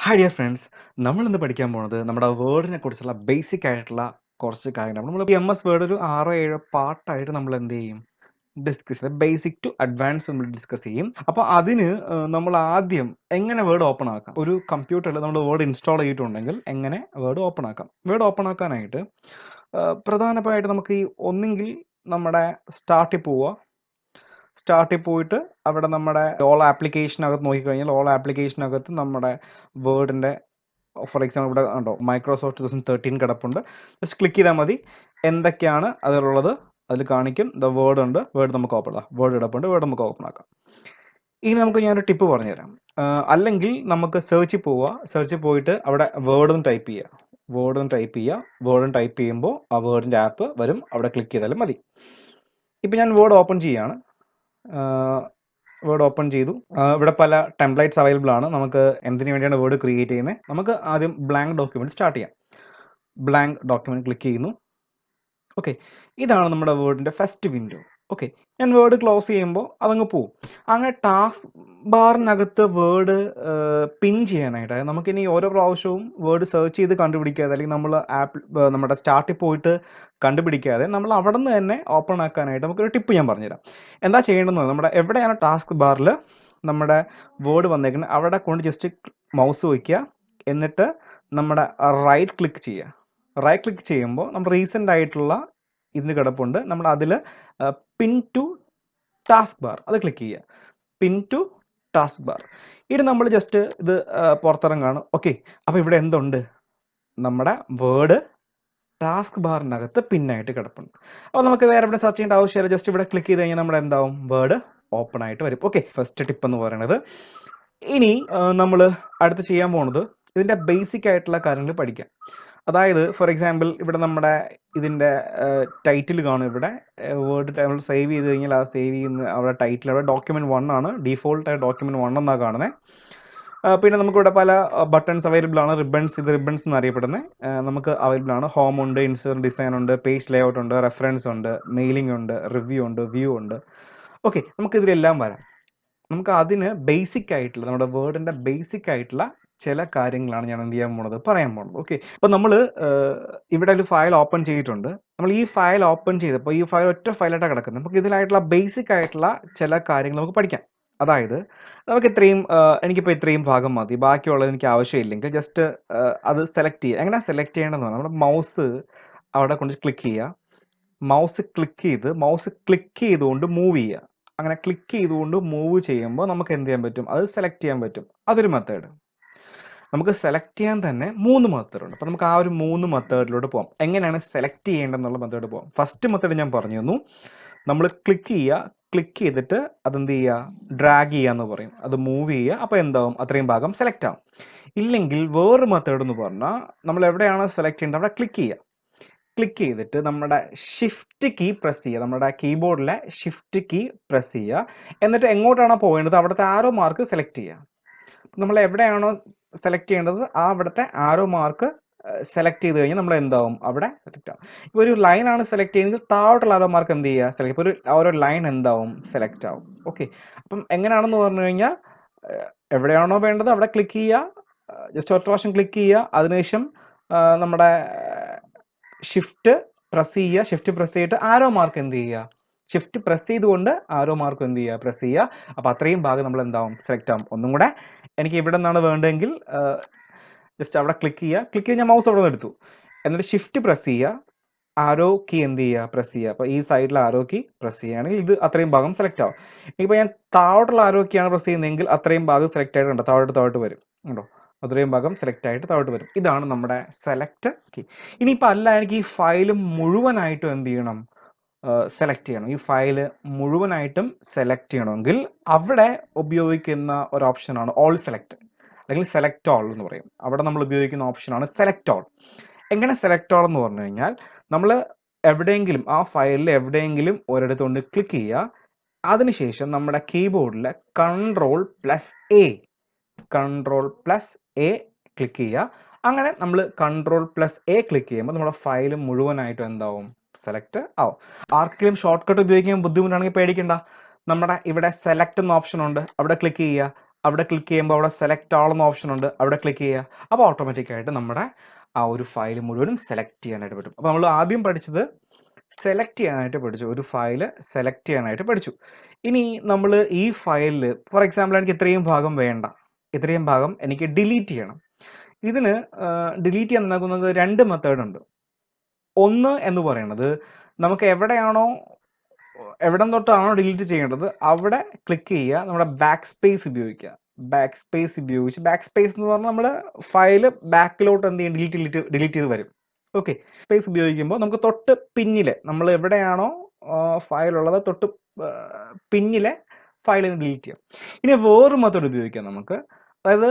Hi dear friends, നമ്മളിന്ന് പഠിക്കാൻ പോണത് നമ്മുടെ വേർഡിനെ കുറിച്ചുള്ള ബേസിക് ആയിട്ടുള്ള കുറച്ച് കാര്യങ്ങളാണ്. നമ്മൾ MS വേർഡ് ഒരു 6 7 പാർട്ടായിട്ട് നമ്മൾ എന്ത് ചെയ്യും, ഡിസ്കസ് ചെയ്യും. ബേസിക് ടു അഡ്വാൻസ് നമ്മൾ ഡിസ്കസ് ചെയ്യും. അപ്പോൾ അതിന് നമ്മൾ ആദ്യം എങ്ങനെ വേർഡ് ഓപ്പൺ ആക്കാം, ഒരു കമ്പ്യൂട്ടറിൽ നമ്മൾ വേർഡ് ഇൻസ്റ്റാൾ ചെയ്തിട്ടുണ്ടെങ്കിൽ എങ്ങനെ വേർഡ് ഓപ്പൺ ആക്കാം. വേർഡ് ഓപ്പൺ ആക്കാനായിട്ട് പ്രധാനമായിട്ട് നമുക്ക് ഈ ഒന്നെങ്കിൽ നമ്മുടെ സ്റ്റാർട്ടിൽ പോവുക. സ്റ്റാർട്ടിൽ പോയിട്ട് അവിടെ നമ്മുടെ ഓൾ ആപ്ലിക്കേഷനകത്ത് നോക്കിക്കഴിഞ്ഞാൽ ഓൾ ആപ്ലിക്കേഷനകത്ത് നമ്മുടെ വേർഡിൻ്റെ ഫോർ എക്സാമ്പിൾ ഇവിടെ ഉണ്ടോ മൈക്രോസോഫ്റ്റ് 2013 കിടപ്പുണ്ട്. ജസ്റ്റ് ക്ലിക്ക് ചെയ്താൽ മതി, എന്തൊക്കെയാണ് അതിലുള്ളത് അതിൽ കാണിക്കും. വേർഡ് ഉണ്ട്, വേർഡ് നമുക്ക് ഓപ്പൺ ആക്കാം. വേർഡ് കിടപ്പുണ്ട്, വേർഡ് നമുക്ക് ഓപ്പൺ ആക്കാം. ഇനി നമുക്ക് ഞാനൊരു ടിപ്പ് പറഞ്ഞുതരാം. അല്ലെങ്കിൽ നമുക്ക് സെർച്ചിൽ പോവുക. സെർച്ചിൽ പോയിട്ട് അവിടെ വേർഡ് ടൈപ്പ് ചെയ്യുക. വേർഡ് ടൈപ്പ് ചെയ്യുമ്പോൾ ആ വേർഡിൻ്റെ ആപ്പ് വരും. അവിടെ ക്ലിക്ക് ചെയ്താലും മതി. ഇപ്പം ഞാൻ വേർഡ് ഓപ്പൺ ചെയ്യുകയാണ്. വേർഡ് ഓപ്പൺ ചെയ്തു. ഇവിടെ പല ടെംപ്ലേറ്റ്സ് അവൈലബിൾ ആണ്. നമുക്ക് എന്തിനു വേണ്ടിയാണ് വേർഡ് ക്രിയേറ്റ് ചെയ്യുന്നത്. നമുക്ക് ആദ്യം ബ്ലാങ്ക് ഡോക്യുമെന്റ് സ്റ്റാർട്ട് ചെയ്യാം. ബ്ലാങ്ക് ഡോക്യുമെന്റ് ക്ലിക്ക് ചെയ്യുന്നു. ഓക്കെ, ഇതാണ് നമ്മുടെ വേർഡിൻ്റെ ഫസ്റ്റ് വിൻഡോ. ഓക്കെ, ഞാൻ വേർഡ് ക്ലോസ് ചെയ്യുമ്പോൾ അതങ്ങ് പോവും. അങ്ങനെ ടാസ്ക് ബാറിനകത്ത് വേർഡ് പിൻ ചെയ്യാനായിട്ട് നമുക്കിനി ഓരോ പ്രാവശ്യവും വേർഡ് സെർച്ച് ചെയ്ത് കണ്ടുപിടിക്കാതെ, അല്ലെങ്കിൽ നമ്മൾ നമ്മുടെ സ്റ്റാർട്ടിൽ പോയിട്ട് കണ്ടുപിടിക്കാതെ നമ്മൾ അവിടെ നിന്ന് തന്നെ ഓപ്പൺ ആക്കാനായിട്ട് നമുക്കൊരു ടിപ്പ് ഞാൻ പറഞ്ഞുതരാം. എന്താ ചെയ്യേണ്ടതെന്ന് പറഞ്ഞാൽ, നമ്മുടെ എവിടെയാണ് ടാസ്ക് ബാറിൽ നമ്മുടെ വേർഡ് വന്നേക്കുന്നത് അവിടെ കൊണ്ട് ജസ്റ്റ് മൗസ് വയ്ക്കുക. എന്നിട്ട് നമ്മുടെ റൈറ്റ് ക്ലിക്ക് ചെയ്യുക. റൈറ്റ് ക്ലിക്ക് ചെയ്യുമ്പോൾ നമ്മൾ റീസെൻ്റ് ആയിട്ടുള്ള ഇതിന് കിടപ്പുണ്ട്. നമ്മൾ അതിൽ പിൻ ടു ടാസ്ക് ബാർ അത് ക്ലിക്ക് ചെയ്യുക. Pin to taskbar. ഇത് നമ്മൾ ജസ്റ്റ് ഇത് പുറത്തിറങ്ങാണ്. ഓക്കെ, അപ്പോൾ ഇവിടെ എന്തുണ്ട്, നമ്മുടെ വേർഡ് ടാസ്ക് ബാറിനകത്ത് പിന്നായിട്ട് കിടപ്പുണ്ട്. അപ്പോൾ നമുക്ക് വേറെ എവിടെ സെർച്ച് ചെയ്യേണ്ട ആവശ്യമില്ല. ജസ്റ്റ് ഇവിടെ ക്ലിക്ക് ചെയ്ത് കഴിഞ്ഞാൽ നമ്മുടെ എന്താവും, വേർഡ് ഓപ്പൺ ആയിട്ട് വരും. ഓക്കെ, ഫസ്റ്റ് ടിപ്പ് എന്ന് പറയുന്നത്. ഇനി നമ്മൾ അടുത്ത് ചെയ്യാൻ പോകുന്നത് ഇതിൻ്റെ ബേസിക് ആയിട്ടുള്ള കാര്യങ്ങൾ പഠിക്കാം. അതായത് ഫോർ എക്സാമ്പിൾ ഇവിടെ നമ്മുടെ ഇതിൻ്റെ ടൈറ്റിൽ കാണും. ഇവിടെ വേർഡ് നമ്മൾ സേവ് ചെയ്ത് കഴിഞ്ഞാൽ ആ സേവ് ചെയ്യുന്ന അവിടെ ടൈറ്റിൽ അവിടെ ഡോക്യുമെൻറ്റ് 1 ആണ്. ഡീഫോൾട്ടായി ഡോക്യുമെൻറ്റ് 1 എന്നാണ് കാണുന്നത്. പിന്നെ നമുക്കിവിടെ പല ബട്ടൺസ് അവൈലബിൾ ആണ്. ഇത് റിബൺസ് എന്നറിയപ്പെടുന്നത് നമുക്ക് അവൈലബിൾ ആണ്. ഹോം ഉണ്ട്, ഇൻസേർട്ട് ഡിസൈൻ ഉണ്ട്, പേജ് ലേഔട്ട് ഉണ്ട്, റെഫറൻസ് ഉണ്ട്, മെയിലിംഗ് ഉണ്ട്, റിവ്യൂ ഉണ്ട്, വ്യൂ ഉണ്ട്. ഓക്കെ, നമുക്കിതിലെല്ലാം വരാം. നമുക്ക് അതിന് ബേസിക് ആയിട്ടുള്ള നമ്മുടെ വേർഡിൻ്റെ ബേസിക് ആയിട്ടുള്ള ചില കാര്യങ്ങളാണ് ഞാൻ എന്ത് ചെയ്യാൻ പോണത്, പറയാൻ പോണത്. ഓക്കെ, അപ്പോൾ നമ്മൾ ഇവിടെ ഒരു ഫയൽ ഓപ്പൺ ചെയ്തിട്ടുണ്ട്. നമ്മൾ ഈ ഫയൽ ഓപ്പൺ ചെയ്തപ്പോൾ ഈ ഫയൽ ഒറ്റ ഫയലായിട്ടാണ് കിടക്കുന്നത്. നമുക്ക് ഇതിലായിട്ടുള്ള ബേസിക് ആയിട്ടുള്ള ചില കാര്യങ്ങൾ നമുക്ക് പഠിക്കാം. അതായത് നമുക്ക് എനിക്കിപ്പോൾ ഇത്രയും ഭാഗം മതി, ബാക്കിയുള്ളത് എനിക്ക് ആവശ്യമില്ലെങ്കിൽ ജസ്റ്റ് അത് സെലക്ട് ചെയ്യുക. എങ്ങനെ സെലക്ട് ചെയ്യേണ്ടതെന്ന് പറഞ്ഞാൽ നമ്മുടെ മൗസ് അവിടെ കൊണ്ട് ക്ലിക്ക് ചെയ്യുക. മൗസ് ക്ലിക്ക് ചെയ്തുകൊണ്ട് മൂവ് ചെയ്യുക. അങ്ങനെ ക്ലിക്ക് ചെയ്തുകൊണ്ട് മൂവ് ചെയ്യുമ്പോൾ നമുക്ക് എന്ത് ചെയ്യാൻ പറ്റും, അത് സെലക്ട് ചെയ്യാൻ പറ്റും. അതൊരു മെത്തേഡ്. നമുക്ക് സെലക്ട് ചെയ്യാൻ തന്നെ 3 മെത്തേഡ് ഉണ്ട്. അപ്പോൾ നമുക്ക് ആ ഒരു 3 മെത്തേഡിലോട്ട് പോകാം. എങ്ങനെയാണ് സെലക്ട് ചെയ്യേണ്ടതെന്നുള്ള മെത്തേഡ് പോകാം. ഫസ്റ്റ് മെത്തേഡ് ഞാൻ പറഞ്ഞു തന്നു. നമ്മൾ ക്ലിക്ക് ചെയ്തിട്ട് അതെന്ത് ചെയ്യുക, ഡ്രാഗ് ചെയ്യുക എന്ന് പറയും. അത് മൂവ് ചെയ്യുക. അപ്പോൾ എന്താവും, അത്രയും ഭാഗം സെലക്ട് ആവും. ഇല്ലെങ്കിൽ വേറൊരു മെത്തേഡ് എന്ന് പറഞ്ഞാൽ നമ്മൾ എവിടെയാണ് സെലക്ട് ചെയ്യേണ്ടത് അവിടെ ക്ലിക്ക് ചെയ്യുക. ക്ലിക്ക് ചെയ്തിട്ട് നമ്മുടെ ഷിഫ്റ്റ് കീ പ്രസ് ചെയ്യുക. നമ്മുടെ കീബോർഡിലെ ഷിഫ്റ്റ് കീ പ്രസ് ചെയ്യുക. എന്നിട്ട് എങ്ങോട്ടാണോ പോകേണ്ടത് അവിടുത്തെ ആരോ മാർക്ക് സെലക്ട് ചെയ്യുക. നമ്മൾ എവിടെയാണോ സെലക്ട് ചെയ്യേണ്ടത് ആ അവിടുത്തെ ആരോ മാർക്ക് സെലക്ട് ചെയ്ത് കഴിഞ്ഞാൽ നമ്മൾ എന്താവും, അവിടെ സെലക്ട് ആവും. ഇപ്പോൾ ഒരു ലൈനാണ് സെലക്ട് ചെയ്യുന്നത്, താഴോട്ടുള്ള ആരോ മാർക്ക് എന്ത് ചെയ്യുക, സെലക്ട്. ഇപ്പോൾ ഒരു ലൈൻ എന്താവും, സെലക്ട് ആവും. ഓക്കെ, അപ്പം എങ്ങനെയാണെന്ന് പറഞ്ഞു കഴിഞ്ഞാൽ എവിടെയാണോ വേണ്ടത് അവിടെ ക്ലിക്ക് ചെയ്യുക. ജസ്റ്റ് ഒറ്റ പ്രാവശ്യം ക്ലിക്ക് ചെയ്യുക. അതിനുശേഷം നമ്മുടെ ഷിഫ്റ്റ് പ്രസ് ചെയ്തിട്ട് ആരോ മാർക്ക് എന്ത് ചെയ്യുക, ഷിഫ്റ്റ് പ്രസ് ചെയ്തുകൊണ്ട് ആരോ മാർക്ക് എന്ത് ചെയ്യുക, പ്രസ് ചെയ്യുക. അപ്പോൾ അത്രയും ഭാഗം നമ്മൾ എന്താവും, സെലക്ട് ആവും. ഒന്നും കൂടെ, എനിക്ക് ഇവിടെ നിന്നാണ് വേണ്ടതെങ്കിൽ ജസ്റ്റ് അവിടെ ക്ലിക്ക് ചെയ്ത് ഞാൻ മൗസ് അവിടെ നിന്ന് എടുത്തു. എന്നിട്ട് ഷിഫ്റ്റ് പ്രസ് ചെയ്യുക, ആരോ കീ എന്ത് ചെയ്യുക, പ്രസ് ചെയ്യുക. അപ്പോൾ ഈ സൈഡിൽ ആരോ കീ പ്രസ് ചെയ്യുകയാണെങ്കിൽ ഇത് അത്രയും ഭാഗം സെലക്ട് ആവും. ഇപ്പോൾ ഞാൻ താഴോട്ടുള്ള ആരോ കീയാണ് പ്രസ് ചെയ്യുന്നതെങ്കിൽ അത്രയും ഭാഗം സെലക്ട് ആയിട്ടുണ്ട്, താഴോട്ട് വരും. ഉണ്ടോ, അത്രയും ഭാഗം സെലക്ട് ആയിട്ട് താഴോട്ട് വരും. ഇതാണ് നമ്മുടെ സെലക്ട് കീ. ഇനിയിപ്പോൾ അല്ല, എനിക്ക് ഈ ഫയൽ മുഴുവനായിട്ടും എന്ത് ചെയ്യണം, സെലക്ട് ചെയ്യണം. ഈ ഫയൽ മുഴുവനായിട്ടും സെലക്ട് ചെയ്യണമെങ്കിൽ അവിടെ ഉപയോഗിക്കുന്ന ഒരു ഓപ്ഷനാണ് ഓൾ സെലക്ട്, അല്ലെങ്കിൽ സെലക്ട് ഓൾ എന്ന് പറയും. അവിടെ നമ്മൾ ഉപയോഗിക്കുന്ന ഓപ്ഷനാണ് സെലക്ട് ഓൾ. എങ്ങനെ സെലക്ട് ഓൾ എന്ന് പറഞ്ഞു കഴിഞ്ഞാൽ, നമ്മൾ എവിടെയെങ്കിലും ആ ഫയലിൽ എവിടെയെങ്കിലും ഒരിടത്ത് കൊണ്ട് ക്ലിക്ക് ചെയ്യുക. അതിനുശേഷം നമ്മുടെ കീബോർഡിൽ കൺട്രോൾ+A ക്ലിക്ക് ചെയ്യുക. അങ്ങനെ നമ്മൾ കൺട്രോൾ+A ക്ലിക്ക് ചെയ്യുമ്പോൾ നമ്മുടെ ഫയൽ മുഴുവനായിട്ടും എന്താവും, സെലക്ട് ആവും. ആർക്കെങ്കിലും ഷോർട്ട് കട്ട് ഉപയോഗിക്കാൻ ബുദ്ധിമുട്ടാണെങ്കിൽ പേടിക്കണ്ട. നമ്മുടെ ഇവിടെ സെലക്ട് എന്ന ഓപ്ഷൻ ഉണ്ട്, അവിടെ ക്ലിക്ക് ചെയ്യുക. അവിടെ ക്ലിക്ക് ചെയ്യുമ്പോൾ അവിടെ സെലക്ട് ആൾ എന്ന ഓപ്ഷൻ ഉണ്ട്, അവിടെ ക്ലിക്ക് ചെയ്യുക. അപ്പോൾ ഓട്ടോമാറ്റിക്കായിട്ട് നമ്മുടെ ആ ഒരു ഫയൽ മുഴുവനും സെലക്ട് ചെയ്യാനായിട്ട് പറ്റും. അപ്പോൾ നമ്മൾ ആദ്യം പഠിച്ചത് സെലക്ട് ചെയ്യാനായിട്ട് പഠിച്ചു, ഒരു ഫയൽ സെലക്ട് ചെയ്യാനായിട്ട് പഠിച്ചു. ഇനി നമ്മൾ ഈ ഫയലിൽ ഫോർ എക്സാമ്പിൾ എനിക്ക് ഇത്രയും ഭാഗം വേണ്ട, ഇത്രയും ഭാഗം എനിക്ക് ഡിലീറ്റ് ചെയ്യണം. ഇതിന് ഡിലീറ്റ് ചെയ്യാൻ നൽകുന്നത് 2 മെത്തേഡ് ഉണ്ട്. ഒന്ന് എന്ന് പറയുന്നത് നമുക്ക് എവിടെ തൊട്ടാണോ ഡിലീറ്റ് ചെയ്യേണ്ടത് അവിടെ ക്ലിക്ക് ചെയ്യുക, നമ്മുടെ ബാക്ക് സ്പേസ് ഉപയോഗിക്കുക. ബാക്ക് സ്പേസ് ഉപയോഗിച്ച്, ബാക്ക് സ്പേസ് എന്ന് പറഞ്ഞാൽ നമ്മൾ ഫയൽ ബാക്കിലോട്ട് എന്ത് ചെയ്യും, ഡിലീറ്റ് ചെയ്ത് വരും. ഓക്കെ, സ്പേസ് ഉപയോഗിക്കുമ്പോൾ നമുക്ക് തൊട്ട് പിന്നിലെ നമ്മൾ എവിടെയാണോ ഫയൽ ഉള്ളത് തൊട്ട് പിന്നിലെ ഫയലിന് ഡിലീറ്റ് ചെയ്യാം. ഇനി വേറൊരു മെത്തേഡ് ഉപയോഗിക്കാം നമുക്ക്. അതായത്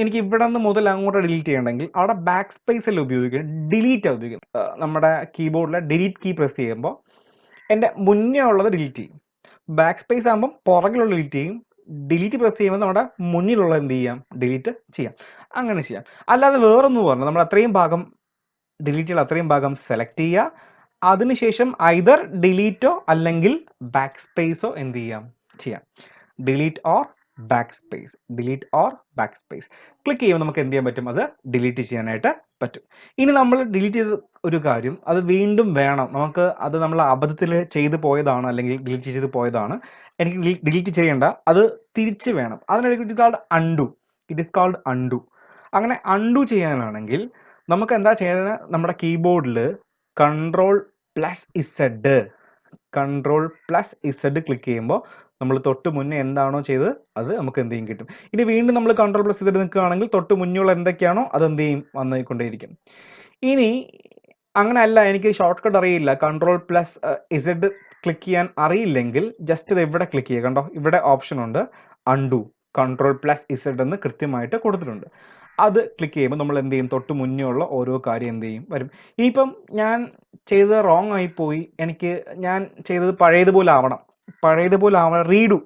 എനിക്ക് ഇവിടെ നിന്ന് മുതൽ അങ്ങോട്ട് ഡിലീറ്റ് ചെയ്യണമെങ്കിൽ അവിടെ ബാക്ക് സ്പേസിൽ ഉപയോഗിക്കുക, ഡിലീറ്റ് ഉപയോഗിക്കും. നമ്മുടെ കീബോർഡിലെ ഡിലീറ്റ് കീ പ്രസ് ചെയ്യുമ്പോൾ എൻ്റെ മുന്നേ ഉള്ളത് ഡിലീറ്റ് ചെയ്യും. ബാക്ക് സ്പേസ് ആകുമ്പോൾ പുറകിലുള്ള ഡിലീറ്റ് ചെയ്യും. ഡിലീറ്റ് പ്രസ് ചെയ്യുമ്പോൾ നമ്മുടെ മുന്നിലുള്ള എന്ത് ചെയ്യാം, ഡിലീറ്റ് ചെയ്യാം. അങ്ങനെ ചെയ്യാം. അല്ലാതെ വേറൊന്നും പറഞ്ഞാൽ നമ്മൾ അത്രയും ഭാഗം ഡിലീറ്റ് ചെയ്യണം, അത്രയും ഭാഗം സെലക്ട് ചെയ്യുക. അതിനുശേഷം ഐദർ ഡിലീറ്റോ അല്ലെങ്കിൽ ബാക്ക് സ്പേസോ എന്ത് ചെയ്യാം. Delete or back space, delete or back space click ചെയ്യുമ്പോൾ നമുക്ക് എന്ത് ചെയ്യാൻ പറ്റും, അത് ഡിലീറ്റ് ചെയ്യാനായിട്ട് പറ്റും. ഇനി നമ്മൾ ഡിലീറ്റ് ചെയ്ത ഒരു കാര്യം അത് വീണ്ടും വേണം നമുക്ക്, അത് നമ്മൾ അബദ്ധത്തിൽ ചെയ്തു പോയതാണ് അല്ലെങ്കിൽ ഡിലീറ്റ് ചെയ്ത് പോയതാണ്, എനിക്ക് ഡിലീറ്റ് ചെയ്യേണ്ട, അത് തിരിച്ച് വേണം. അതിനാണ് it is called undo. It is called undo. അങ്ങനെ അൺഡു ചെയ്യാനാണെങ്കിൽ നമുക്ക് എന്താ ചെയ്യുന്നത്, നമ്മുടെ കീബോർഡിൽ Ctrl+Z ക്ലിക്ക് ചെയ്യുമ്പോൾ നമ്മൾ തൊട്ട് മുന്നേ എന്താണോ ചെയ്തത് അത് നമുക്ക് എന്ത് ചെയ്യും, കിട്ടും. ഇനി വീണ്ടും നമ്മൾ Ctrl+Z നിൽക്കുകയാണെങ്കിൽ തൊട്ട് മുന്നുള്ള എന്തൊക്കെയാണോ അത് എന്ത് ചെയ്യും, വന്നുകൊണ്ടേയിരിക്കും. ഇനി അങ്ങനെ അല്ല, എനിക്ക് ഷോർട്ട് കട്ട് അറിയില്ല, Ctrl+Z ക്ലിക്ക് ചെയ്യാൻ അറിയില്ലെങ്കിൽ ജസ്റ്റ് ഇത് ഇവിടെ ക്ലിക്ക് ചെയ്യുക. കണ്ടോ, ഇവിടെ ഓപ്ഷൻ ഉണ്ട് അൺഡു, Ctrl+Z എന്ന് കൃത്യമായിട്ട് കൊടുത്തിട്ടുണ്ട്. അത് ക്ലിക്ക് ചെയ്യുമ്പോൾ നമ്മൾ എന്ത് ചെയ്യും, തൊട്ട് മുന്നേ ഉള്ള ഓരോ കാര്യം എന്ത് ചെയ്യും, വരും. ഇനിയിപ്പം ഞാൻ ചെയ്തത് റോങ് ആയിപ്പോയി, ഞാൻ ചെയ്തത് പഴയതുപോലെ ആവണം, റീഡു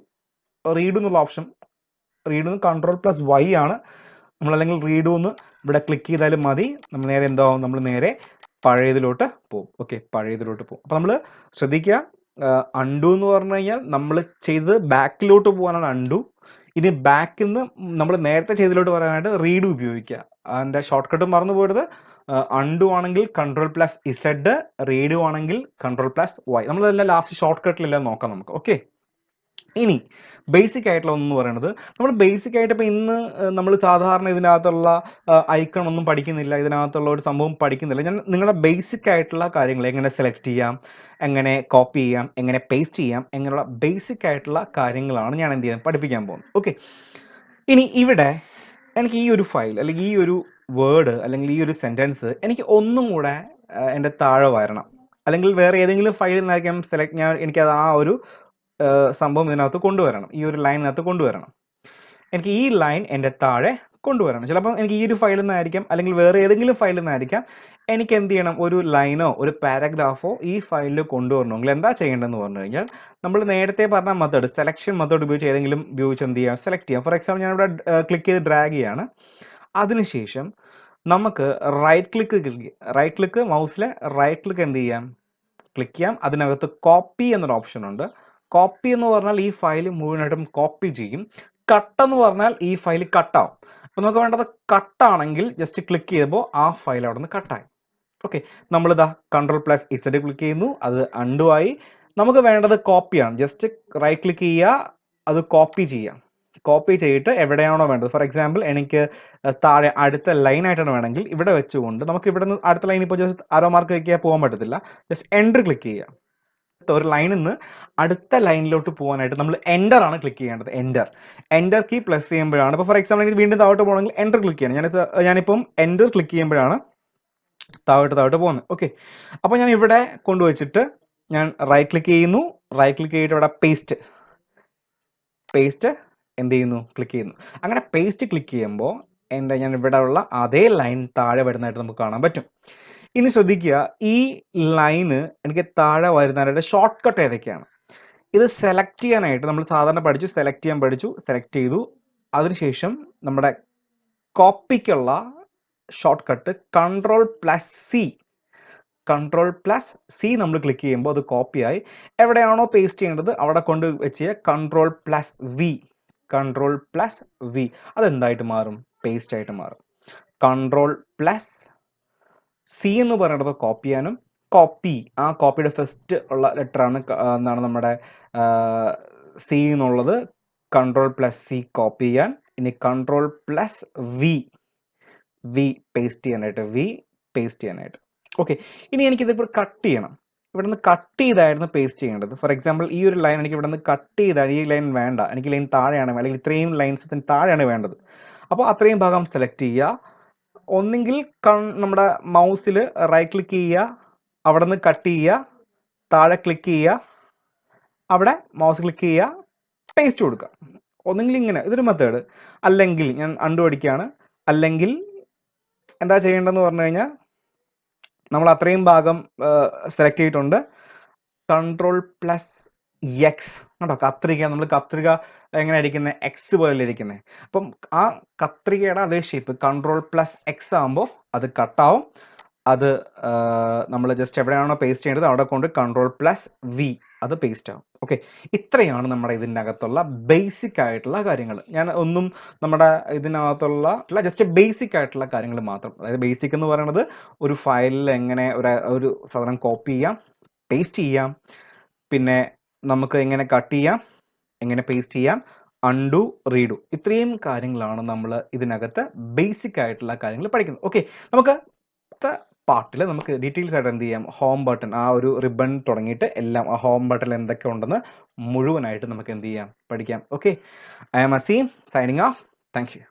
എന്നുള്ള ഓപ്ഷൻ, റീഡു Ctrl+Y ആണ്. നമ്മളല്ലെങ്കിൽ റീഡു എന്ന് ഇവിടെ ക്ലിക്ക് ചെയ്താലും മതി. നമ്മൾ നേരെ എന്താവും, നമ്മൾ നേരെ പഴയതിലോട്ട് പോകും. ഓക്കെ, പഴയതിലോട്ട് പോകും. അപ്പോൾ നമ്മൾ ശ്രദ്ധിക്കുക, അൺഡു എന്ന് പറഞ്ഞു കഴിഞ്ഞാൽ നമ്മൾ ചെയ്ത് ബാക്കിലോട്ട് പോകാനാണ് അൺഡു. ഇനി ബാക്കിൽ നിന്ന് നമ്മൾ നേരത്തെ ചെയ്തതിലോട്ട് പറയാനായിട്ട് റീഡു ഉപയോഗിക്കുക. അതിൻ്റെ ഷോർട്ട് കട്ടും മറന്നു പോയത്, അൺഡു ആണെങ്കിൽ Ctrl+Z, റീഡു ആണെങ്കിൽ Ctrl+Y. നമ്മളതെല്ലാം ലാസ്റ്റ് ഷോർട്ട് കട്ടിലെല്ലാം നോക്കാം നമുക്ക്. ഓക്കെ, ഇനി ബേസിക് ആയിട്ടുള്ള ഒന്നെന്ന് പറയുന്നത്, നമ്മൾ ബേസിക് ആയിട്ട് ഇപ്പോൾ ഇന്ന് നമ്മൾ സാധാരണ ഇതിനകത്തുള്ള ഐക്കൺ ഒന്നും പഠിക്കുന്നില്ല, ഇതിനകത്തുള്ള ഒരു സംഭവം പഠിക്കുന്നില്ല. ഞാൻ നിങ്ങളുടെ ബേസിക് ആയിട്ടുള്ള കാര്യങ്ങൾ എങ്ങനെ സെലക്ട് ചെയ്യാം, എങ്ങനെ കോപ്പി ചെയ്യാം, എങ്ങനെ പേസ്റ്റ് ചെയ്യാം, എങ്ങനെയുള്ള ബേസിക് ആയിട്ടുള്ള കാര്യങ്ങളാണ് ഞാൻ എന്ത് ചെയ്യാൻ പഠിപ്പിക്കാൻ പോകുന്നത്. ഓക്കെ, ഇനി ഇവിടെ എനിക്ക് ഈ ഒരു ഫയൽ അല്ലെങ്കിൽ ഈ ഒരു വേർഡ് അല്ലെങ്കിൽ ഈ ഒരു സെൻറ്റൻസ് എനിക്ക് ഒന്നും കൂടെ എൻ്റെ താഴെ വരണം, അല്ലെങ്കിൽ വേറെ ഏതെങ്കിലും ഫയലിൽ നിന്നായിരിക്കും എനിക്കത് ആ ഒരു സംഭവം ഇതിനകത്ത് കൊണ്ടുവരണം, ഈ ഒരു ലൈനിനകത്ത് കൊണ്ടുവരണം. എനിക്ക് ഈ ലൈൻ എൻ്റെ താഴെ കൊണ്ടുവരണം. ചിലപ്പോൾ എനിക്ക് ഈ ഒരു ഫയലിൽ നിന്നായിരിക്കാം, അല്ലെങ്കിൽ വേറെ ഏതെങ്കിലും ഫയലിൽ നിന്നായിരിക്കാം. എനിക്ക് എന്ത് ചെയ്യണം, ഒരു ലൈനോ ഒരു പാരഗ്രാഫോ ഈ ഫയലിൽ കൊണ്ടുവരണമെങ്കിൽ എന്താ ചെയ്യേണ്ടതെന്ന് പറഞ്ഞു കഴിഞ്ഞാൽ, നമ്മൾ നേരത്തെ പറഞ്ഞ മെത്തേഡ്, സെലക്ഷൻ മെത്തേഡ് ഉപയോഗിച്ച് എന്ത് ചെയ്യാം, സെലക്ട് ചെയ്യാം. ഫോർ എക്സാമ്പിൾ ഞാനിവിടെ ക്ലിക്ക് ചെയ്ത് ഡ്രാഗ് ചെയ്യാണ്. അതിനുശേഷം നമുക്ക് റൈറ്റ് ക്ലിക്ക് മൗസിലെ റൈറ്റ് ക്ലിക്ക് എന്ത് ചെയ്യാം, ക്ലിക്ക് ചെയ്യാം. അതിനകത്ത് കോപ്പി എന്നൊരു ഓപ്ഷൻ ഉണ്ട്. കോപ്പി എന്ന് പറഞ്ഞാൽ ഈ ഫയൽ മുഴുവനായിട്ടും കോപ്പി ചെയ്യും. കട്ട് എന്ന് പറഞ്ഞാൽ ഈ ഫയൽ കട്ടാവും. അപ്പോൾ നമുക്ക് വേണ്ടത് കട്ടാണെങ്കിൽ ജസ്റ്റ് ക്ലിക്ക് ചെയ്യുമ്പോൾ ആ ഫയൽ അവിടെ നിന്ന് കട്ടായി. ഓക്കെ, നമ്മളിതാ Ctrl+Z ക്ലിക്ക് ചെയ്യുന്നു, അത് അൺഡു ആയി. നമുക്ക് വേണ്ടത് കോപ്പിയാണ്. ജസ്റ്റ് റൈറ്റ് ക്ലിക്ക് ചെയ്യുക, അത് കോപ്പി ചെയ്യാം. കോപ്പി ചെയ്തിട്ട് എവിടെയാണോ വേണ്ടത്, ഫോർ എക്സാമ്പിൾ എനിക്ക് താഴെ അടുത്ത ലൈനായിട്ടാണ് വേണമെങ്കിൽ ഇവിടെ വെച്ചുകൊണ്ട് നമുക്ക് ഇവിടെ നിന്ന് അടുത്ത ലൈൻ ഇപ്പോൾ ജസ്റ്റ് ആരോ മാർക്ക് വയ്ക്കാൻ പോകാൻ പറ്റത്തില്ല, ജസ്റ്റ് എൻ്റർ ക്ലിക്ക് ചെയ്യുക. ഒരു ലൈനിൽ നിന്ന് അടുത്ത ലൈനിലോട്ട് പോകാനായിട്ട് നമ്മൾ എൻ്റർ ആണ് ക്ലിക്ക് ചെയ്യേണ്ടത്. എൻ്റർ കീ പ്ലസ് ചെയ്യുമ്പോഴാണ്, ഇപ്പോൾ ഫോർ എക്സാമ്പിൾ എനിക്ക് വീണ്ടും താഴോട്ട് പോകണമെങ്കിൽ എൻ്റർ ക്ലിക്ക് ചെയ്യണം. ഞാനിപ്പം എൻ്റർ ക്ലിക്ക് ചെയ്യുമ്പോഴാണ് താഴോട്ട് പോകുന്നത്. ഓക്കെ, അപ്പോൾ ഞാൻ ഇവിടെ കൊണ്ടുവച്ചിട്ട് ഞാൻ റൈറ്റ് ക്ലിക്ക് ചെയ്യുന്നു. റൈറ്റ് ക്ലിക്ക് ചെയ്തിട്ട് ഇവിടെ പേസ്റ്റ് എന്ത് ചെയ്യുന്നു, ക്ലിക്ക് ചെയ്യുന്നു. അങ്ങനെ പേസ്റ്റ് ക്ലിക്ക് ചെയ്യുമ്പോൾ ഞാൻ ഇവിടെ ഉള്ള അതേ ലൈൻ താഴെ വരുന്നതായിട്ട് നമുക്ക് കാണാൻ പറ്റും. ഇനി ശ്രദ്ധിക്കുക, ഈ ലൈന് എനിക്ക് താഴെ വരുന്നതിൻ്റെ ഷോർട്ട് കട്ട് ഏതൊക്കെയാണ്. ഇത് സെലക്ട് ചെയ്യാനായിട്ട് നമ്മൾ സാധാരണ സെലക്ട് ചെയ്തു. അതിനുശേഷം നമ്മുടെ കോപ്പിക്കുള്ള ഷോർട്ട് കട്ട് Ctrl+C നമ്മൾ ക്ലിക്ക് ചെയ്യുമ്പോൾ അത് കോപ്പിയായി. എവിടെയാണോ പേസ്റ്റ് ചെയ്യേണ്ടത് അവിടെ കൊണ്ട് വെച്ച് Ctrl+V കൺട്രോൾ പ്ലസ് വി അതെന്തായിട്ട് മാറും? പേസ്റ്റ് ആയിട്ട് മാറും. കൺട്രോൾ പ്ലസ് സി എന്ന് പറയുന്നത് കോപ്പി ചെയ്യാനും, കോപ്പി ആ കോപ്പിയുടെ ഫസ്റ്റ് ഉള്ള ലെറ്റർ ആണ് എന്താണ് നമ്മുടെ സി എന്നുള്ളത്. കൺട്രോൾ പ്ലസ് സി കോപ്പി ചെയ്യാൻ. ഇനി കൺട്രോൾ പ്ലസ് വി പേസ്റ്റ് ചെയ്യാനായിട്ട്, പേസ്റ്റ് ചെയ്യാനായിട്ട്. ഓക്കെ, ഇനി എനിക്കിതിപ്പോൾ കട്ട് ചെയ്യണം. ഇവിടെ നിന്ന് കട്ട് ചെയ്തായിരുന്നു പേസ്റ്റ് ചെയ്യേണ്ടത്. ഫോർ എക്സാമ്പിൾ ഈ ഒരു ലൈൻ എനിക്ക് ഇവിടെ നിന്ന് കട്ട് ചെയ്താൽ ഈ ലൈൻ വേണ്ട, എനിക്ക് ലൈൻ താഴെയാണ് വേണ്ടത്, അല്ലെങ്കിൽ ഇത്രയും ലൈൻസിന് താഴെയാണ് വേണ്ടത്. അപ്പോൾ അത്രയും ഭാഗം സെലക്ട് ചെയ്യുക. ഒന്നെങ്കിൽ നമ്മുടെ മൗസിൽ റൈറ്റ് ക്ലിക്ക് ചെയ്യുക, അവിടെ നിന്ന് കട്ട് ചെയ്യുക, താഴെ ക്ലിക്ക് ചെയ്യുക, അവിടെ മൗസ് ക്ലിക്ക് ചെയ്യുക, പേസ്റ്റ് കൊടുക്കുക. ഒന്നെങ്കിൽ ഇങ്ങനെ, ഇതൊരു മെത്തേഡ്. അല്ലെങ്കിൽ ഞാൻ അണ്ടു അടിക്കുകയാണ്. അല്ലെങ്കിൽ എന്താ ചെയ്യേണ്ടതെന്ന് പറഞ്ഞു കഴിഞ്ഞാൽ, നമ്മൾ അത്രയും ഭാഗം സെലക്ട് ചെയ്തിട്ടുണ്ട്. കൺട്രോൾ പ്ലസ് എക്സ് കേട്ടോ, കത്രിക. നമ്മൾ കത്രിക എങ്ങനെ അടിക്കുന്നത്? എക്സ് പോലെ ഇരിക്കുന്നത്. അപ്പം ആ കത്രികയുടെ അതേ ഷേപ്പ് കൺട്രോൾ പ്ലസ് എക്സ് ആകുമ്പോൾ അത് കട്ടാവും. അത് നമ്മൾ ജസ്റ്റ് എവിടെയാണോ പേസ്റ്റ് ചെയ്യേണ്ടത് അവിടെ കൊണ്ട് കൺട്രോൾ പ്ലസ് വി അത് പേസ്റ്റ് ആവും. ഓക്കെ, ഇത്രയാണ് നമ്മുടെ ഇതിൻ്റെ അകത്തുള്ള ബേസിക് ആയിട്ടുള്ള കാര്യങ്ങൾ. ഞാൻ ഒന്നും നമ്മുടെ ഇതിനകത്തുള്ള ജസ്റ്റ് ബേസിക് ആയിട്ടുള്ള കാര്യങ്ങൾ മാത്രം. അതായത് ബേസിക് എന്ന് പറയുന്നത് ഒരു ഫയലിൽ എങ്ങനെ ഒരു സാധനം കോപ്പി ചെയ്യാം, പേസ്റ്റ് ചെയ്യാം, പിന്നെ നമുക്ക് എങ്ങനെ കട്ട് ചെയ്യാം, എങ്ങനെ പേസ്റ്റ് ചെയ്യാം, അൺഡു, റീഡു, ഇത്രയും കാര്യങ്ങളാണ് നമ്മൾ ഇതിനകത്ത് ബേസിക് ആയിട്ടുള്ള കാര്യങ്ങൾ പഠിക്കുന്നത്. ഓക്കെ, നമുക്ക് പാർട്ടിൽ നമുക്ക് ഡീറ്റെയിൽസ് ആയിട്ട് എന്ത് ചെയ്യാം? ഹോം ബട്ടൺ, ആ ഒരു റിബൺ തുടങ്ങിയിട്ട് എല്ലാം ആ ഹോം ബട്ടണിൽ എന്തൊക്കെ ഉണ്ടെന്ന് മുഴുവനായിട്ട് നമുക്ക് എന്ത് ചെയ്യാം? പഠിക്കാം. Okay, I am Aseem signing off. Thank U.